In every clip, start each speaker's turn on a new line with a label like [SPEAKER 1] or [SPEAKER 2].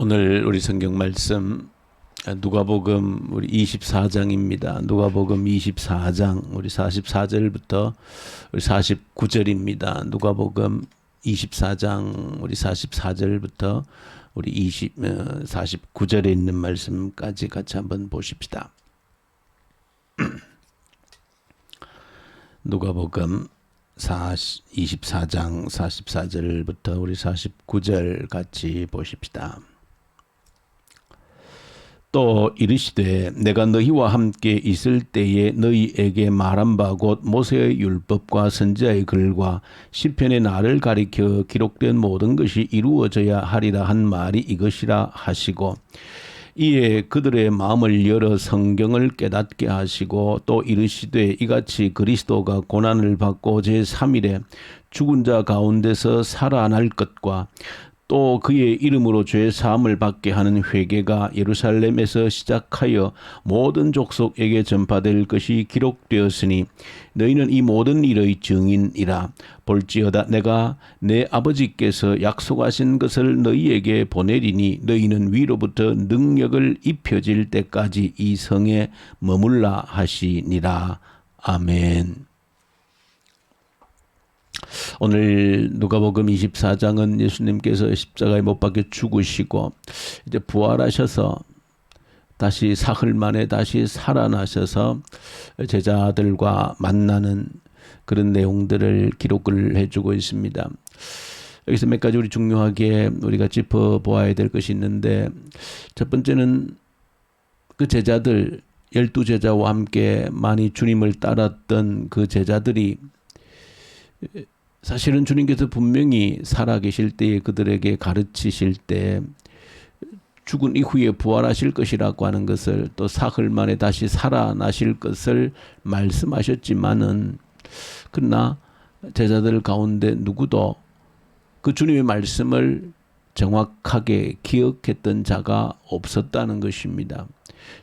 [SPEAKER 1] 오늘 우리 성경 말씀 누가복음 우리 24장입니다. 누가복음 24장 우리 44절부터 우리 49절입니다. 누가복음 24장 우리 44절부터 우리 49절에 있는 말씀까지 같이 한번 보십시다. 누가복음 24장 44절부터 우리 49절 같이 보십시다. 또 이르시되 내가 너희와 함께 있을 때에 너희에게 말한 바 곧 모세의 율법과 선지자의 글과 시편의 나를 가리켜 기록된 모든 것이 이루어져야 하리라 한 말이 이것이라 하시고 이에 그들의 마음을 열어 성경을 깨닫게 하시고 또 이르시되 이같이 그리스도가 고난을 받고 제3일에 죽은 자 가운데서 살아날 것과 또 그의 이름으로 죄 사함을 받게 하는 회개가 예루살렘에서 시작하여 모든 족속에게 전파될 것이 기록되었으니 너희는 이 모든 일의 증인이라. 볼지어다 내가 내 아버지께서 약속하신 것을 너희에게 보내리니 너희는 위로부터 능력을 입혀질 때까지 이 성에 머물라 하시니라. 아멘. 오늘 누가복음 24장은 예수님께서 십자가에 못 박혀 죽으시고 이제 부활하셔서 다시 사흘 만에 다시 살아나셔서 제자들과 만나는 그런 내용들을 기록을 해주고 있습니다. 여기서 몇 가지 우리 중요하게 우리가 짚어보아야 될 것이 있는데, 첫 번째는 그 제자들 12제자와 함께 많이 주님을 따랐던 그 제자들이 사실은 주님께서 분명히 살아계실 때에 그들에게 가르치실 때 죽은 이후에 부활하실 것이라고 하는 것을, 또 사흘 만에 다시 살아나실 것을 말씀하셨지만은, 그러나 제자들 가운데 누구도 그 주님의 말씀을 정확하게 기억했던 자가 없었다는 것입니다.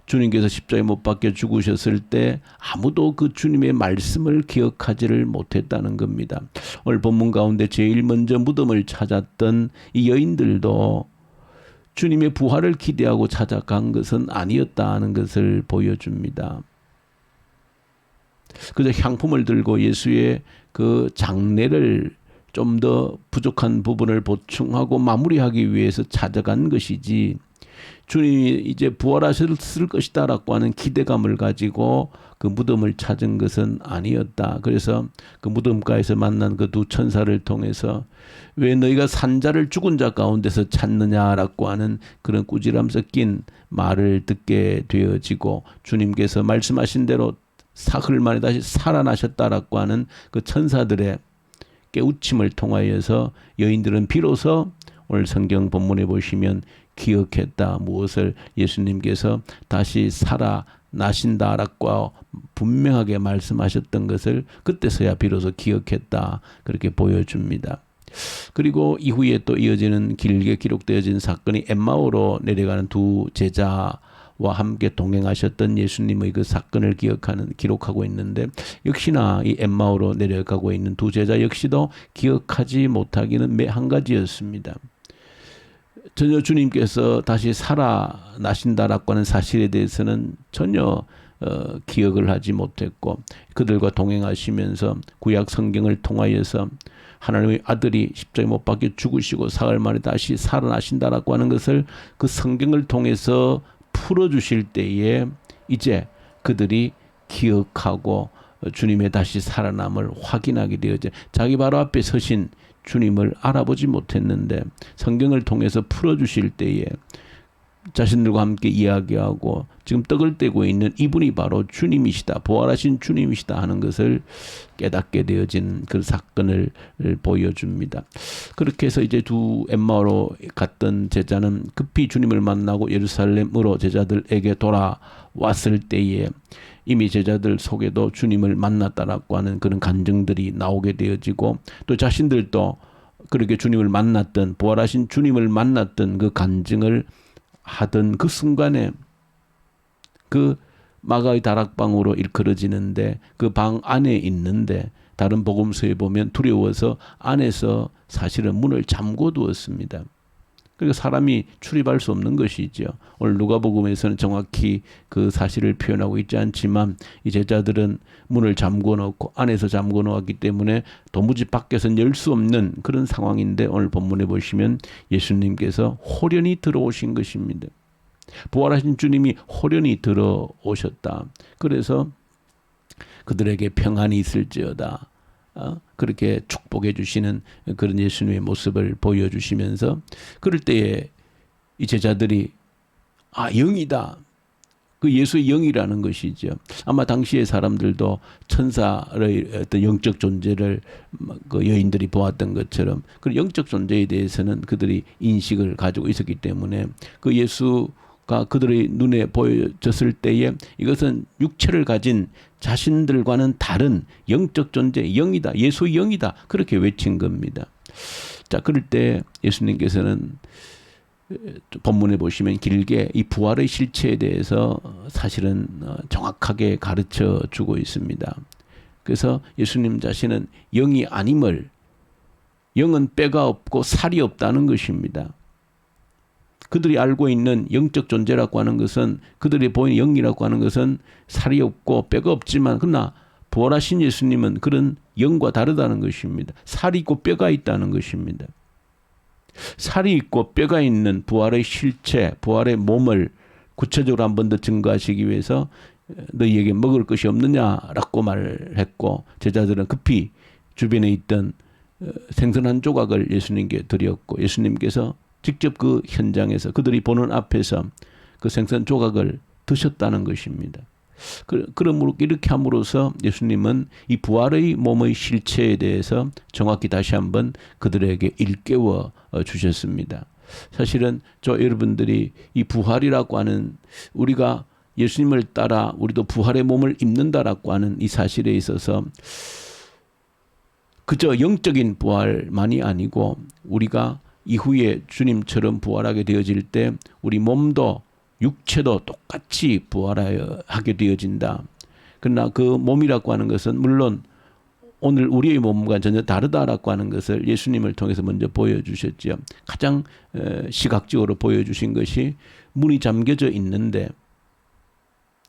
[SPEAKER 1] 주님께서 십자가에 못 박혀 죽으셨을 때 아무도 그 주님의 말씀을 기억하지를 못했다는 겁니다. 오늘 본문 가운데 제일 먼저 무덤을 찾았던 이 여인들도 주님의 부활을 기대하고 찾아간 것은 아니었다는 것을 보여줍니다. 그저 향품을 들고 예수의 그 장례를 좀 더 부족한 부분을 보충하고 마무리하기 위해서 찾아간 것이지, 주님이 이제 부활하셨을 것이다 라고 하는 기대감을 가지고 그 무덤을 찾은 것은 아니었다. 그래서 그 무덤가에서 만난 그 두 천사를 통해서 왜 너희가 산자를 죽은 자 가운데서 찾느냐라고 하는 그런 꾸지람 섞인 말을 듣게 되어지고, 주님께서 말씀하신 대로 사흘 만에 다시 살아나셨다라고 하는 그 천사들의 깨우침을 통하여서 여인들은 비로소 오늘 성경 본문에 보시면 기억했다. 무엇을? 예수님께서 다시 살아나신다라고 분명하게 말씀하셨던 것을 그때서야 비로소 기억했다. 그렇게 보여줍니다. 그리고 이후에 또 이어지는 길게 기록되어진 사건이 엠마오로 내려가는 두 제자와 함께 동행하셨던 예수님의 그 사건을 기록하고 있는데, 역시나 이 엠마오로 내려가고 있는 두 제자 역시도 기억하지 못하기는 매 한 가지였습니다. 전혀 주님께서 다시 살아나신다라고 하는 사실에 대해서는 전혀 기억을 하지 못했고, 그들과 동행하시면서 구약 성경을 통하여서 하나님의 아들이 십자가에 못 박혀 죽으시고 사흘 만에 다시 살아나신다라고 하는 것을 그 성경을 통해서 풀어주실 때에 이제 그들이 기억하고 주님의 다시 살아남을 확인하게 되어져, 자기 바로 앞에 서신 주님을 알아보지 못했는데 성경을 통해서 풀어주실 때에 자신들과 함께 이야기하고 지금 떡을 떼고 있는 이분이 바로 주님이시다, 부활하신 주님이시다 하는 것을 깨닫게 되어진 그 사건을 보여줍니다. 그렇게 해서 이제 두 엠마오로 갔던 제자는 급히 주님을 만나고 예루살렘으로 제자들에게 돌아왔을 때에 이미 제자들 속에도 주님을 만났다라고 하는 그런 간증들이 나오게 되어지고, 또 자신들도 그렇게 주님을 만났던, 부활하신 주님을 만났던 그 간증을 하던 그 순간에 그 마가의 다락방으로 일컬어지는데 그 방 안에 있는데, 다른 복음서에 보면 두려워서 안에서 사실은 문을 잠궈 두었습니다. 그러니까 사람이 출입할 수 없는 것이죠. 오늘 누가복음에서는 정확히 그 사실을 표현하고 있지 않지만 이 제자들은 문을 잠궈 놓고 안에서 잠궈 놓았기 때문에 도무지 밖에서는 열 수 없는 그런 상황인데 오늘 본문에 보시면 예수님께서 호련히 들어오신 것입니다. 부활하신 주님이 호련히 들어오셨다. 그래서 그들에게 평안이 있을지어다. 그렇게 축복해 주시는 그런 예수님의 모습을 보여주시면서 그럴 때에 이 제자들이 영이다. 그 예수의 영이라는 것이죠. 아마 당시의 사람들도 천사의 어떤 영적 존재를 그 여인들이 보았던 것처럼 그 영적 존재에 대해서는 그들이 인식을 가지고 있었기 때문에 그 예수가 그들의 눈에 보여졌을 때에 이것은 육체를 가진 자신들과는 다른 영적 존재, 영이다. 예수의 영이다. 그렇게 외친 겁니다. 자, 그럴 때 예수님께서는 본문에 보시면 길게 이 부활의 실체에 대해서 사실은 정확하게 가르쳐 주고 있습니다. 그래서 예수님 자신은 영이 아님을, 영은 뼈가 없고 살이 없다는 것입니다. 그들이 알고 있는 영적 존재라고 하는 것은, 그들이 보이는 영이라고 하는 것은 살이 없고 뼈가 없지만, 그러나 부활하신 예수님은 그런 영과 다르다는 것입니다. 살이 있고 뼈가 있다는 것입니다. 살이 있고 뼈가 있는 부활의 실체, 부활의 몸을 구체적으로 한 번 더 증거하시기 위해서 너희에게 먹을 것이 없느냐라고 말했고, 제자들은 급히 주변에 있던 생선 한 조각을 예수님께 드렸고, 예수님께서 직접 그 현장에서 그들이 보는 앞에서 그 생선 조각을 드셨다는 것입니다. 그러므로 이렇게 함으로써 예수님은 이 부활의 몸의 실체에 대해서 정확히 다시 한번 그들에게 일깨워 주셨습니다. 사실은 저 여러분들이 이 부활이라고 하는, 우리가 예수님을 따라 우리도 부활의 몸을 입는다라고 하는 이 사실에 있어서 그저 영적인 부활만이 아니고 우리가 이후에 주님처럼 부활하게 되어질 때 우리 몸도 육체도 똑같이 부활하게 되어진다. 그러나 그 몸이라고 하는 것은 물론 오늘 우리의 몸과 전혀 다르다라고 하는 것을 예수님을 통해서 먼저 보여주셨죠. 가장 시각적으로 보여주신 것이 문이 잠겨져 있는데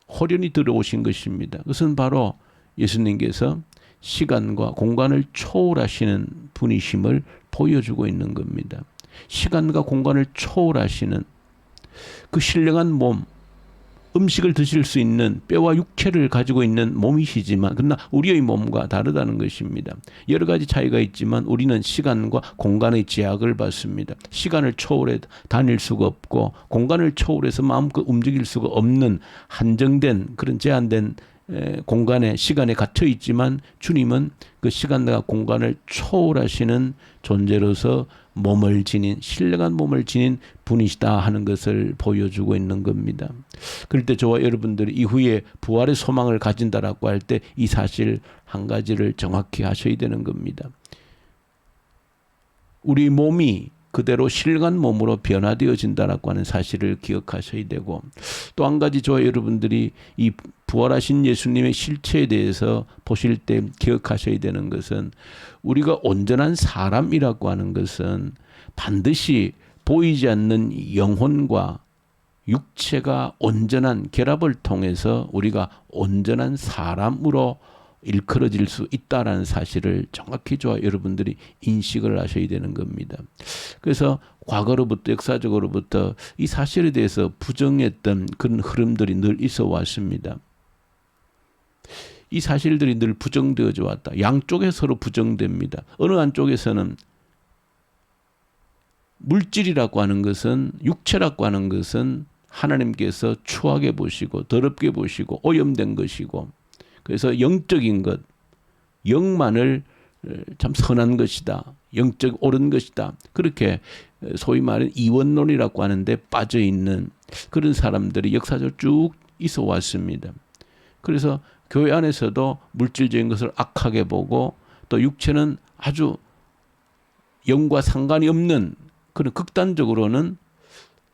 [SPEAKER 1] 호련히 들어오신 것입니다. 그것은 바로 예수님께서 시간과 공간을 초월하시는 분이심을 보여주고 있는 겁니다. 시간과 공간을 초월하시는 그 신령한 몸, 음식을 드실 수 있는 뼈와 육체를 가지고 있는 몸이시지만 그러나 우리의 몸과 다르다는 것입니다. 여러 가지 차이가 있지만 우리는 시간과 공간의 제약을 받습니다. 시간을 초월해 다닐 수가 없고 공간을 초월해서 마음껏 움직일 수가 없는 한정된 그런 제한된 공간에, 시간에 갇혀 있지만 주님은 그 시간과 공간을 초월하시는 존재로서 몸을 지닌, 신령한 몸을 지닌 분이시다 하는 것을 보여주고 있는 겁니다. 그럴 때 저와 여러분들이 이후에 부활의 소망을 가진다라고 할 때 이 사실 한 가지를 정확히 하셔야 되는 겁니다. 우리 몸이 그대로 신령한 몸으로 변화되어진다라고 하는 사실을 기억하셔야 되고, 또 한 가지 저와 여러분들이 이 부활하신 예수님의 실체에 대해서 보실 때 기억하셔야 되는 것은 우리가 온전한 사람이라고 하는 것은 반드시 보이지 않는 영혼과 육체가 온전한 결합을 통해서 우리가 온전한 사람으로 일컬어질 수 있다라는 사실을 정확히 저와 여러분들이 인식을 하셔야 되는 겁니다. 그래서 과거로부터 역사적으로부터 이 사실에 대해서 부정했던 그런 흐름들이 늘 있어 왔습니다. 이 사실들이 늘 부정되어져 왔다. 양쪽에 서로 부정됩니다. 어느 한쪽에서는 물질이라고 하는 것은, 육체라고 하는 것은 하나님께서 추하게 보시고 더럽게 보시고 오염된 것이고, 그래서 영적인 것, 영만을 참 선한 것이다, 영적 옳은 것이다, 그렇게 소위 말하는 이원론이라고 하는데 빠져있는 그런 사람들이 역사적으로 쭉 있어 왔습니다. 그래서 교회 안에서도 물질적인 것을 악하게 보고 또 육체는 아주 영과 상관이 없는 그런, 극단적으로는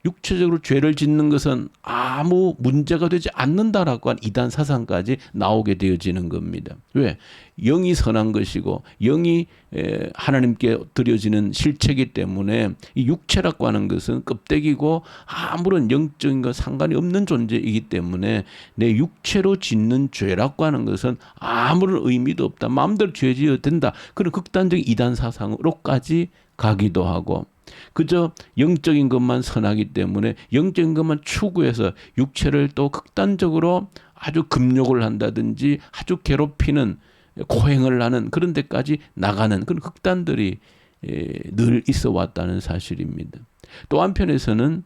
[SPEAKER 1] 육체적으로 죄를 짓는 것은 아무 문제가 되지 않는다라고 한 이단 사상까지 나오게 되어지는 겁니다. 왜? 영이 선한 것이고 영이 하나님께 드려지는 실체이기 때문에 이 육체라고 하는 것은 껍데기고 아무런 영적인 것 상관이 없는 존재이기 때문에 내 육체로 짓는 죄라고 하는 것은 아무런 의미도 없다. 마음대로 죄 지어도 된다. 그런 극단적인 이단 사상으로까지 가기도 하고 그저 영적인 것만 선하기 때문에 영적인 것만 추구해서 육체를 또 극단적으로 아주 금욕을 한다든지 아주 괴롭히는 고행을 하는 그런 데까지 나가는 그런 극단들이 늘 있어 왔다는 사실입니다. 또 한편에서는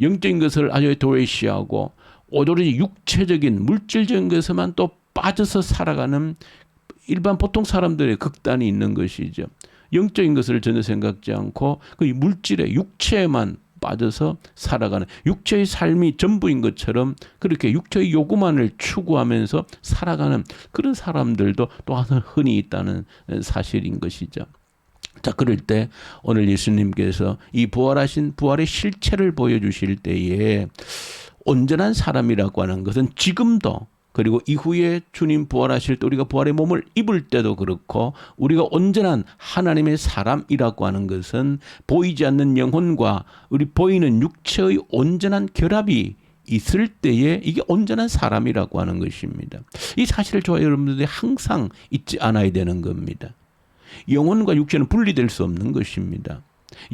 [SPEAKER 1] 영적인 것을 아주 도외시하고 오로지 육체적인 물질적인 것에만 또 빠져서 살아가는 일반 보통 사람들의 극단이 있는 것이죠. 영적인 것을 전혀 생각지 않고 그 물질의 육체에만 빠져서 살아가는 육체의 삶이 전부인 것처럼 그렇게 육체의 요구만을 추구하면서 살아가는 그런 사람들도 또한 흔히 있다는 사실인 것이죠. 자, 그럴 때 오늘 예수님께서 이 부활하신 부활의 실체를 보여주실 때에 온전한 사람이라고 하는 것은 지금도 그리고 이후에 주님 부활하실 때 우리가 부활의 몸을 입을 때도 그렇고 우리가 온전한 하나님의 사람이라고 하는 것은 보이지 않는 영혼과 우리 보이는 육체의 온전한 결합이 있을 때에 이게 온전한 사람이라고 하는 것입니다. 이 사실을 저와 여러분들이 항상 잊지 않아야 되는 겁니다. 영혼과 육체는 분리될 수 없는 것입니다.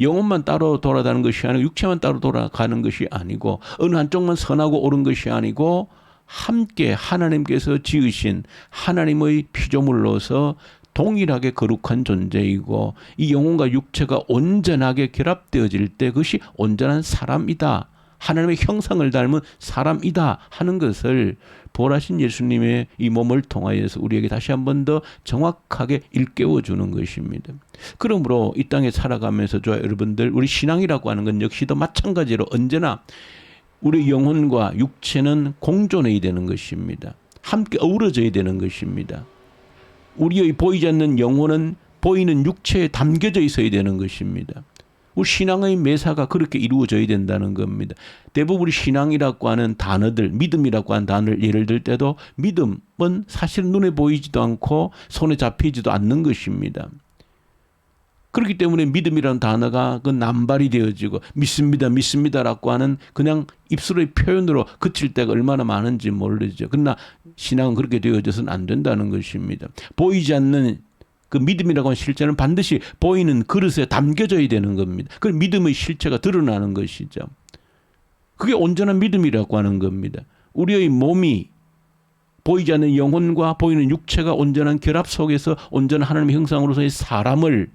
[SPEAKER 1] 영혼만 따로 돌아가는 것이 아니고 육체만 따로 돌아가는 것이 아니고 어느 한쪽만 선하고 옳은 것이 아니고 함께 하나님께서 지으신 하나님의 피조물로서 동일하게 거룩한 존재이고 이 영혼과 육체가 온전하게 결합되어질 때 그것이 온전한 사람이다. 하나님의 형상을 닮은 사람이다 하는 것을 부활하신 예수님의 이 몸을 통하여서 우리에게 다시 한 번 더 정확하게 일깨워 주는 것입니다. 그러므로 이 땅에 살아가면서 저와 여러분들 우리 신앙이라고 하는 건 역시도 마찬가지로 언제나 우리 영혼과 육체는 공존해야 되는 것입니다. 함께 어우러져야 되는 것입니다. 우리의 보이지 않는 영혼은 보이는 육체에 담겨져 있어야 되는 것입니다. 우리 신앙의 매사가 그렇게 이루어져야 된다는 겁니다. 대부분 우리 신앙이라고 하는 단어들, 믿음이라고 하는 단어를 예를 들 때도 믿음은 사실 눈에 보이지도 않고 손에 잡히지도 않는 것입니다. 그렇기 때문에 믿음이라는 단어가 그 남발이 되어지고 믿습니다, 믿습니다라고 하는 그냥 입술의 표현으로 그칠 때가 얼마나 많은지 모르죠. 그러나 신앙은 그렇게 되어져서는 안 된다는 것입니다. 보이지 않는 그 믿음이라고 하는 실체는 반드시 보이는 그릇에 담겨져야 되는 겁니다. 그 믿음의 실체가 드러나는 것이죠. 그게 온전한 믿음이라고 하는 겁니다. 우리의 몸이 보이지 않는 영혼과 보이는 육체가 온전한 결합 속에서 온전한 하나님의 형상으로서의 사람을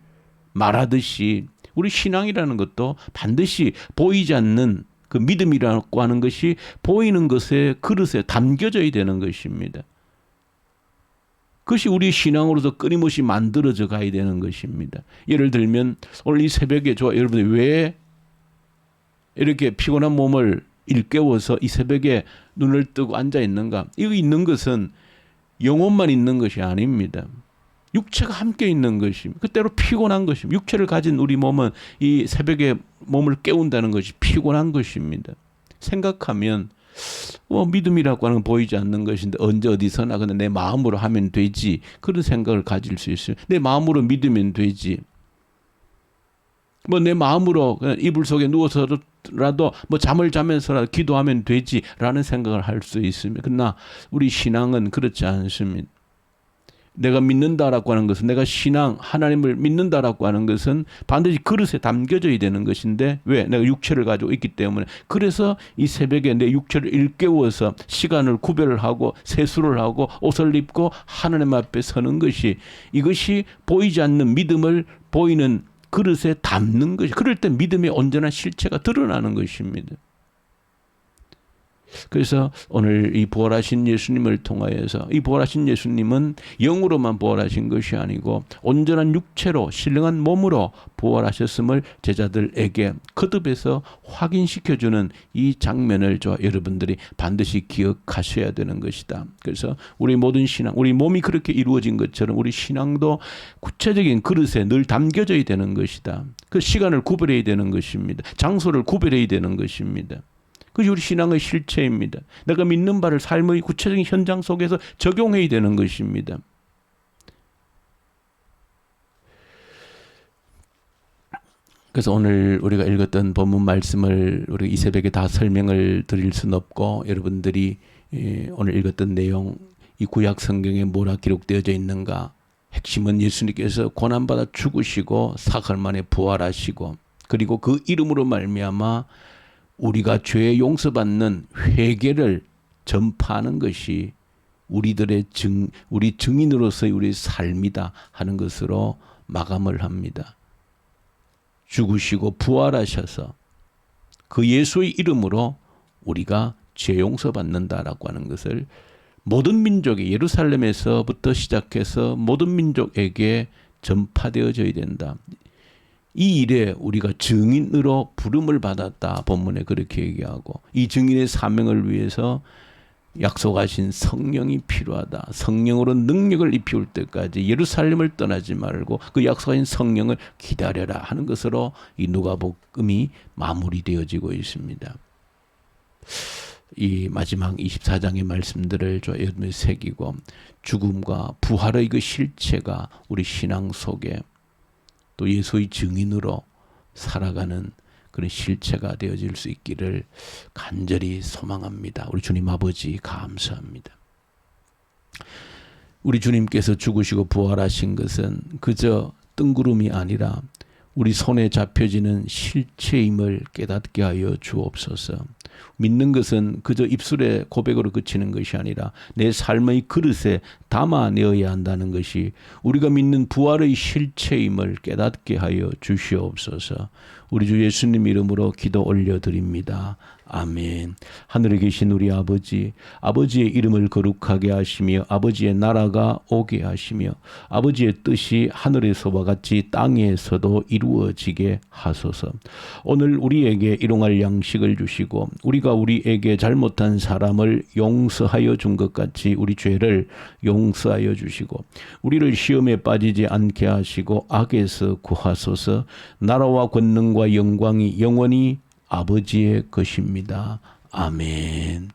[SPEAKER 1] 말하듯이 우리 신앙이라는 것도 반드시 보이지 않는 그 믿음이라고 하는 것이 보이는 것의 그릇에 담겨져야 되는 것입니다. 그것이 우리 신앙으로서 끊임없이 만들어져 가야 되는 것입니다. 예를 들면 오늘 이 새벽에 저와 여러분이 왜 이렇게 피곤한 몸을 일깨워서 이 새벽에 눈을 뜨고 앉아 있는가? 이거 있는 것은 영혼만 있는 것이 아닙니다. 육체가 함께 있는 것입니다. 그때로 피곤한 것입니다. 육체를 가진 우리 몸은 이 새벽에 몸을 깨운다는 것이 피곤한 것입니다. 생각하면 믿음이라고 하는 건 보이지 않는 것인데 언제 어디서나 그냥 내 마음으로 하면 되지 그런 생각을 가질 수 있어요. 내 마음으로 믿으면 되지. 내 마음으로 그냥 이불 속에 누워서라도 잠을 자면서라도 기도하면 되지라는 생각을 할 수 있습니다. 그러나 우리 신앙은 그렇지 않습니다. 내가 믿는다라고 하는 것은 내가 신앙 하나님을 믿는다라고 하는 것은 반드시 그릇에 담겨져야 되는 것인데 왜? 내가 육체를 가지고 있기 때문에 그래서 이 새벽에 내 육체를 일깨워서 시간을 구별을 하고 세수를 하고 옷을 입고 하나님 앞에 서는 것이 이것이 보이지 않는 믿음을 보이는 그릇에 담는 것이 그럴 때 믿음의 온전한 실체가 드러나는 것입니다. 그래서 오늘 이 부활하신 예수님을 통하여서, 이 부활하신 예수님은 영으로만 부활하신 것이 아니고 온전한 육체로 신령한 몸으로 부활하셨음을 제자들에게 거듭해서 확인시켜주는 이 장면을 여러분들이 반드시 기억하셔야 되는 것이다. 그래서 우리 모든 신앙, 우리 몸이 그렇게 이루어진 것처럼 우리 신앙도 구체적인 그릇에 늘 담겨져야 되는 것이다. 그 시간을 구별해야 되는 것입니다. 장소를 구별해야 되는 것입니다. 그것이 우리 신앙의 실체입니다. 내가 믿는 바를 삶의 구체적인 현장 속에서 적용해야 되는 것입니다. 그래서 오늘 우리가 읽었던 본문 말씀을 우리 이 새벽에 다 설명을 드릴 수는 없고, 여러분들이 오늘 읽었던 내용, 이 구약 성경에 뭐라 기록되어져 있는가? 핵심은 예수님께서 고난받아 죽으시고 사흘 만에 부활하시고, 그리고 그 이름으로 말미암아 우리가 죄 용서받는 회개를 전파하는 것이 우리들의 우리 증인으로서의 우리 삶이다 하는 것으로 마감을 합니다. 죽으시고 부활하셔서 그 예수의 이름으로 우리가 죄 용서받는다라고 하는 것을 모든 민족이, 예루살렘에서부터 시작해서 모든 민족에게 전파되어져야 된다. 이 일에 우리가 증인으로 부름을 받았다. 본문에 그렇게 얘기하고, 이 증인의 사명을 위해서 약속하신 성령이 필요하다. 성령으로 능력을 입혀올 때까지 예루살렘을 떠나지 말고 그 약속하신 성령을 기다려라 하는 것으로 이 누가복음이 마무리되어지고 있습니다. 이 마지막 24장의 말씀들을 여러분이 새기고, 죽음과 부활의 그 실체가 우리 신앙 속에 또 예수의 증인으로 살아가는 그런 실체가 되어질 수 있기를 간절히 소망합니다. 우리 주님 아버지 감사합니다. 우리 주님께서 죽으시고 부활하신 것은 그저 뜬구름이 아니라 우리 손에 잡혀지는 실체임을 깨닫게 하여 주옵소서. 믿는 것은 그저 입술의 고백으로 그치는 것이 아니라 내 삶의 그릇에 담아내어야 한다는 것이 우리가 믿는 부활의 실체임을 깨닫게 하여 주시옵소서. 우리 주 예수님 이름으로 기도 올려드립니다. 아멘. 하늘에 계신 우리 아버지, 아버지의 이름을 거룩하게 하시며 아버지의 나라가 오게 하시며 아버지의 뜻이 하늘에서와 같이 땅에서도 이루어지게 하소서. 오늘 우리에게 일용할 양식을 주시고 우리가 우리에게 잘못한 사람을 용서하여 준 것 같이 우리 죄를 용서하여 주시고 우리를 시험에 빠지지 않게 하시고 악에서 구하소서. 나라와 권능과 영광이 영원히 아버지의 것입니다. 아멘.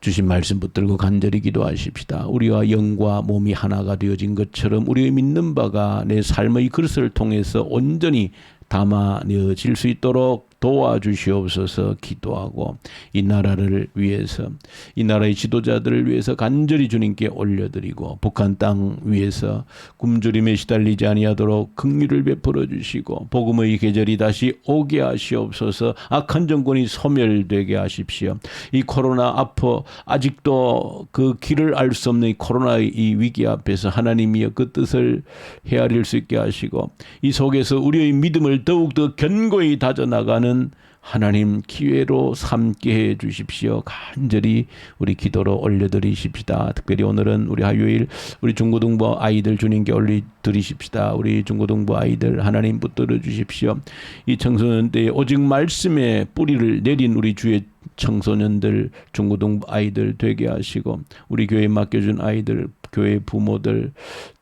[SPEAKER 1] 주신 말씀 붙들고 간절히 기도하십시다. 우리와 영과 몸이 하나가 되어진 것처럼 우리의 믿는 바가 내 삶의 그릇을 통해서 온전히 담아내어질 수 있도록 도와주시옵소서 기도하고, 이 나라를 위해서, 이 나라의 지도자들을 위해서 간절히 주님께 올려드리고, 북한 땅 위해서 굶주림에 시달리지 아니하도록 긍휼을 베풀어 주시고 복음의 계절이 다시 오게 하시옵소서. 악한 정권이 소멸되게 하십시오. 이 코로나 앞으로 아직도 그 길을 알 수 없는 이 코로나의 이 위기 앞에서 하나님이여 그 뜻을 헤아릴 수 있게 하시고, 이 속에서 우리의 믿음을 더욱더 견고히 다져나가는 하나님 기회로 삼게 해 주십시오. 간절히 우리 기도로 올려드리십시다. 특별히 오늘은 우리 화요일 우리 중고등부 아이들 주님께 올려드리십시다. 우리 중고등부 아이들 하나님 붙들어 주십시오. 이 청소년 때에 오직 말씀에 뿌리를 내린 우리 주의 청소년들, 중고등부 아이들 되게 하시고, 우리 교회에 맡겨준 아이들, 교회 부모들,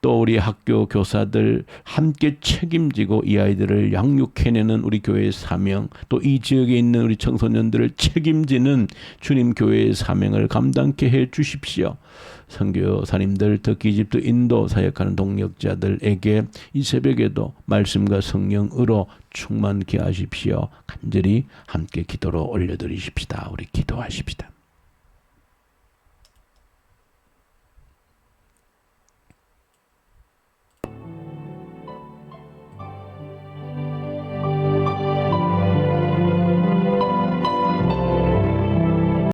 [SPEAKER 1] 또 우리 학교 교사들 함께 책임지고 이 아이들을 양육해내는 우리 교회의 사명, 또 이 지역에 있는 우리 청소년들을 책임지는 주님 교회의 사명을 감당케 해 주십시오. 선교사님들, 특히 이집트 인도 사역하는 동역자들에게 이 새벽에도 말씀과 성령으로 충만케 하십시오. 간절히 함께 기도로 올려드리십시다. 우리 기도하십시다.